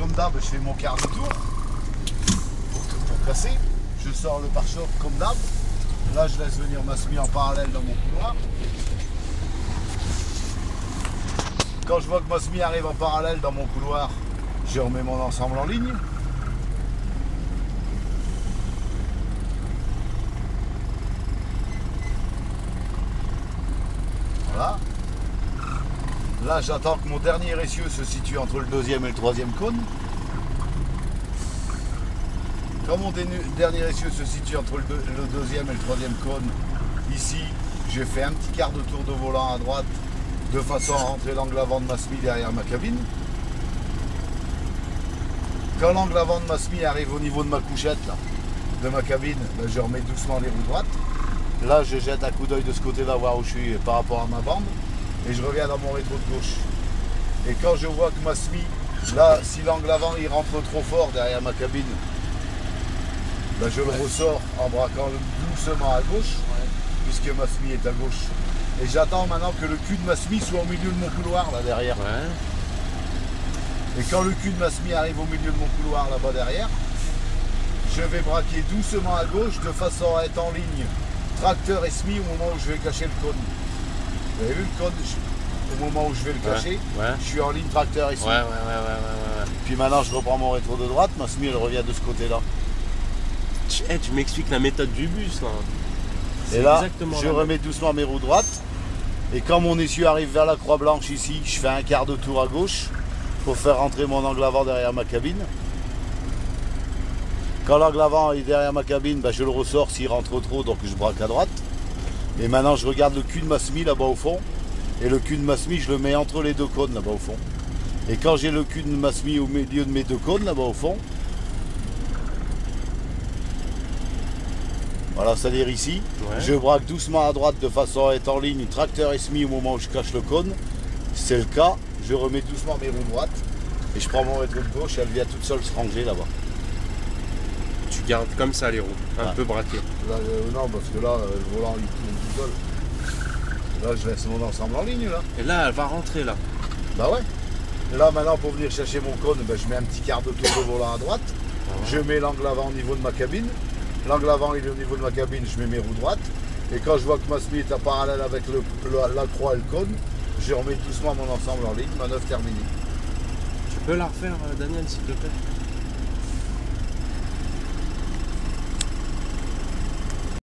comme d'hab, je fais mon quart de tour pour casser. Je sors le pare-choc comme d'hab. Là, je laisse venir ma semi en parallèle dans mon couloir. Quand je vois que ma semi arrive en parallèle dans mon couloir, je remets mon ensemble en ligne. Voilà. Là, j'attends que mon dernier essieu se situe entre le deuxième et le troisième cône. Quand mon dernier essieu se situe entre le deuxième et le troisième cône, ici, j'ai fait un petit quart de tour de volant à droite de façon à rentrer l'angle avant de ma semi derrière ma cabine. Quand l'angle avant de ma semi arrive au niveau de ma couchette, là, de ma cabine, ben, je remets doucement les roues droites. Là, je jette un coup d'œil de ce côté-là, voir où je suis par rapport à ma bande. Et je reviens dans mon rétro de gauche. Et quand je vois que ma semi, là, si l'angle avant il rentre trop fort derrière ma cabine, ben je le ressors en braquant doucement à gauche, puisque ma semi est à gauche. Et j'attends maintenant que le cul de ma semi soit au milieu de mon couloir, là derrière. Et quand le cul de ma semi arrive au milieu de mon couloir, là-bas derrière, je vais braquer doucement à gauche de façon à être en ligne tracteur et semi au moment où je vais cacher le cône. Vous avez vu le cône? Au moment où je vais le cacher, je suis en ligne tracteur et semi. Puis maintenant je reprends mon rétro de droite, ma semi elle revient de ce côté-là. Tu m'expliques la méthode du bus là. Et là, je remets doucement mes roues droites. Et quand mon essieu arrive vers la croix blanche ici, je fais un quart de tour à gauche pour faire rentrer mon angle avant derrière ma cabine. Quand l'angle avant est derrière ma cabine, ben je le ressors s'il rentre trop, donc je braque à droite. Et maintenant je regarde le cul de ma semi là-bas au fond. Et le cul de ma semi, je le mets entre les deux cônes là-bas au fond. Et quand j'ai le cul de ma semi au milieu de mes deux cônes là-bas au fond, voilà, c'est-à-dire ici, je braque doucement à droite de façon à être en ligne tracteur et semi au moment où je cache le cône. Si c'est le cas, je remets doucement mes roues droites et je prends mon rétro de gauche et elle vient toute seule se ranger là-bas. Tu gardes comme ça les roues, un peu braquées. Là, non, parce que là, le volant il tourne tout seul. Là, je laisse mon ensemble en ligne là. Et là, elle va rentrer là. Bah ouais. Et là, maintenant, pour venir chercher mon cône, ben, je mets un petit quart de tour de volant à droite. Je mets l'angle avant au niveau de ma cabine. L'angle avant il est au niveau de ma cabine, je mets mes roues droites. Et quand je vois que ma semi est en parallèle avec la croix et le cône, je remets doucement mon ensemble en ligne, manœuvre terminée. Tu peux la refaire, Daniel, s'il te plaît?